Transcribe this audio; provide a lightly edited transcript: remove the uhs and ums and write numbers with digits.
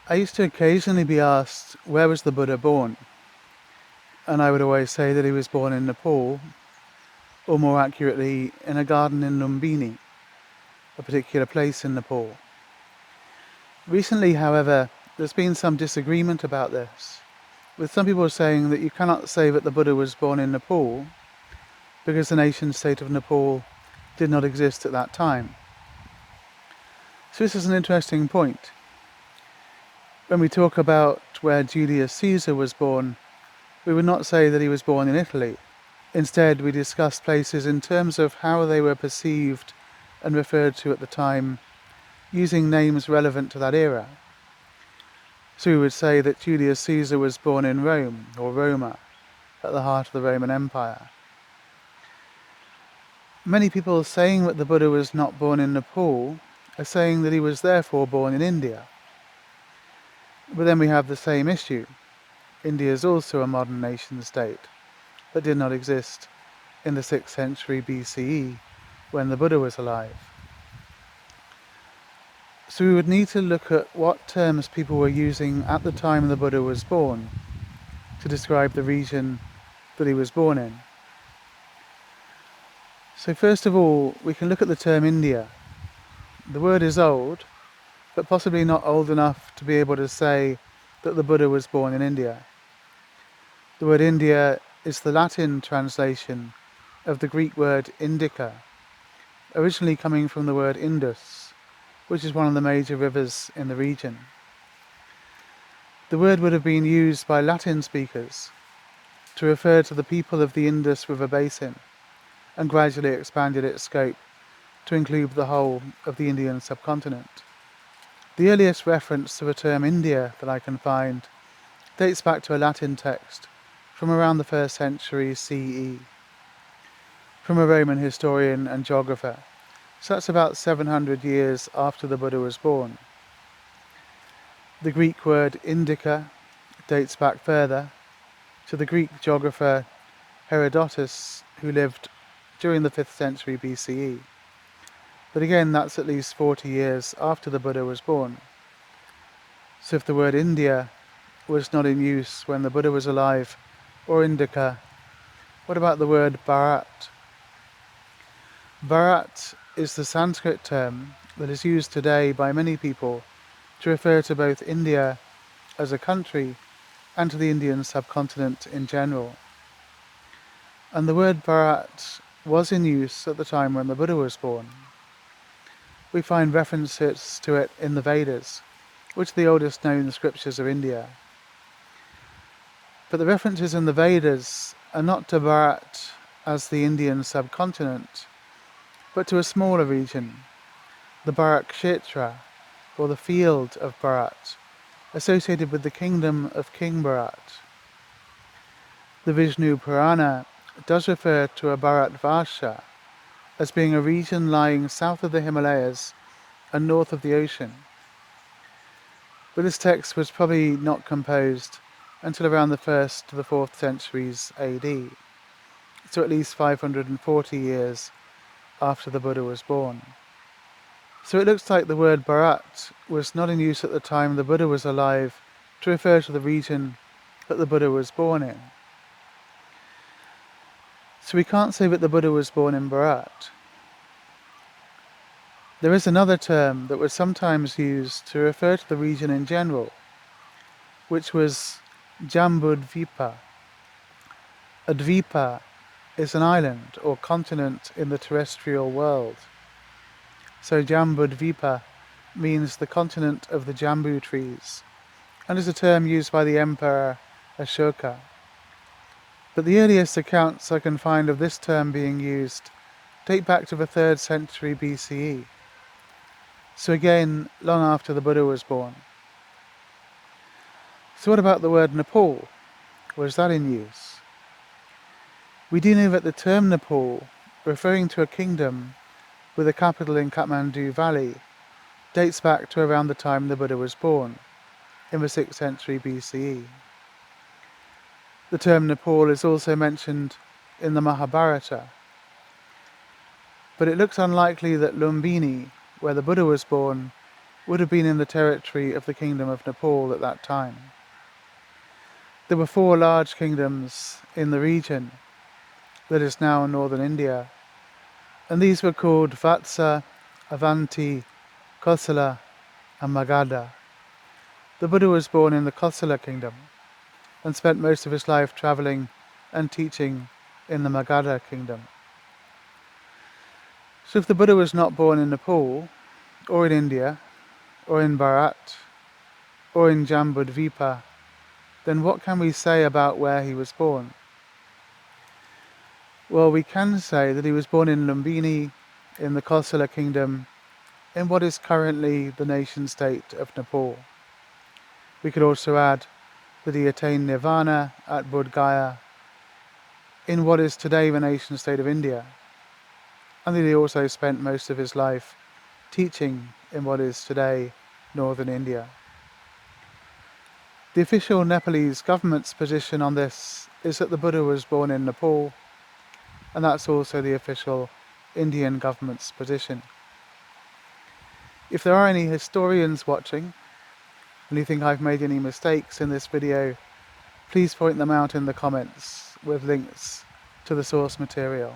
I used to occasionally be asked, where was the Buddha born? And I would always say that he was born in Nepal, or more accurately, in a garden in Lumbini, a particular place in Nepal. Recently, however, there's been some disagreement about this, with some people saying that you cannot say that the Buddha was born in Nepal because the nation-state of Nepal did not exist at that time. So this is an interesting point. When we talk about where Julius Caesar was born, we would not say that he was born in Italy. Instead, we discuss places in terms of how they were perceived and referred to at the time, using names relevant to that era. So we would say that Julius Caesar was born in Rome, or Roma, at the heart of the Roman Empire. Many people saying that the Buddha was not born in Nepal are saying that he was therefore born in India. But then we have the same issue. India is also a modern nation-state that did not exist in the 6th century BCE when the Buddha was alive. So we would need to look at what terms people were using at the time the Buddha was born to describe the region that he was born in. So first of all, we can look at the term India. The word is old, but possibly not old enough to be able to say that the Buddha was born in India. The word India is the Latin translation of the Greek word indica, originally coming from the word Indus, which is one of the major rivers in the region. The word would have been used by Latin speakers to refer to the people of the Indus River basin, and gradually expanded its scope to include the whole of the Indian subcontinent. The earliest reference to the term India that I can find dates back to a Latin text from around the 1st century CE, from a Roman historian and geographer, so that's about 700 years after the Buddha was born. The Greek word indica dates back further to the Greek geographer Herodotus, who lived during the 5th century BCE. But again, that's at least 40 years after the Buddha was born. So if the word India was not in use when the Buddha was alive, or indica, what about the word Bharat? Bharat is the Sanskrit term that is used today by many people to refer to both India as a country and to the Indian subcontinent in general. And the word Bharat was in use at the time when the Buddha was born. We find references to it in the Vedas, which are the oldest known scriptures of India. But the references in the Vedas are not to Bharat as the Indian subcontinent, but to a smaller region, the Bharat Kshetra, or the field of Bharat, associated with the kingdom of King Bharat. The Vishnu Purana does refer to a Bharatvarsha as being a region lying south of the Himalayas and north of the ocean. But this text was probably not composed until around the 1st to the 4th centuries AD, so at least 540 years after the Buddha was born. So it looks like the word Bharat was not in use at the time the Buddha was alive to refer to the region that the Buddha was born in. So we can't say that the Buddha was born in Bharat. There is another term that was sometimes used to refer to the region in general, which was Jambudvipa. A dvipa is an island or continent in the terrestrial world. So Jambudvipa means the continent of the jambu trees, and is a term used by the Emperor Ashoka. But the earliest accounts I can find of this term being used date back to the 3rd century BCE, so again, long after the Buddha was born. So what about the word Nepal? Was that in use? We do know that the term Nepal, referring to a kingdom with a capital in Kathmandu Valley, dates back to around the time the Buddha was born, in the 6th century BCE. The term Nepal is also mentioned in the Mahabharata, but it looks unlikely that Lumbini, where the Buddha was born, would have been in the territory of the Kingdom of Nepal at that time. There were 4 large kingdoms in the region that is now northern India, and these were called Vatsa, Avanti, Kosala and Magadha. The Buddha was born in the Kosala Kingdom and spent most of his life travelling and teaching in the Magadha Kingdom. So if the Buddha was not born in Nepal, or in India, or in Bharat, or in Jambudvipa, then what can we say about where he was born? Well, we can say that he was born in Lumbini, in the Kosala Kingdom, in what is currently the nation-state of Nepal. We could also add that he attained Nirvana at Bodh Gaya, in what is today the nation-state of India, and that he also spent most of his life teaching in what is today northern India. The official Nepalese government's position on this is that the Buddha was born in Nepal, and that's also the official Indian government's position. If there are any historians watching, and you think I've made any mistakes in this video, please point them out in the comments with links to the source material.